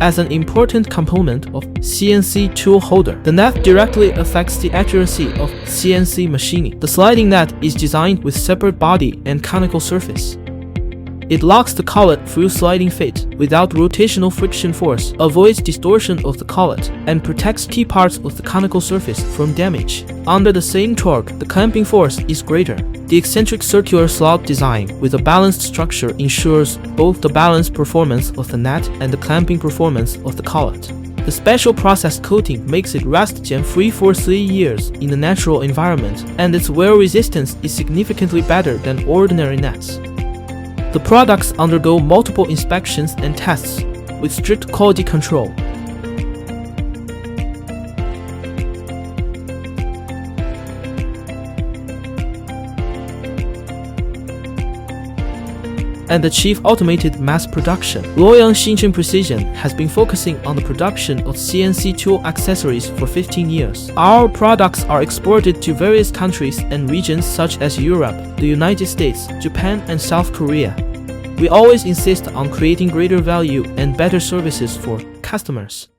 as an important component of CNC tool holder. The nut directly affects the accuracy of CNC machining. The sliding nut is designed with separate body and conical surface. It locks the collet through sliding fit without rotational friction force, avoids distortion of the collet, and protects key parts of the conical surface from damage. Under the same torque, the clamping force is greater. The eccentric circular slot design with a balanced structure ensures both the balanced performance of the nut and the clamping performance of the collet. The special process coating makes it rust jam-free for 3 years in the natural environment, and its wear resistance is significantly better than ordinary nuts. The products undergo multiple inspections and tests with strict quality control. And achieve automated mass production. Luoyang Xinchen Precision has been focusing on the production of CNC tool accessories for 15 years. Our products are exported to various countries and regions such as Europe, the United States, Japan, and South Korea. We always insist on creating greater value and better services for customers.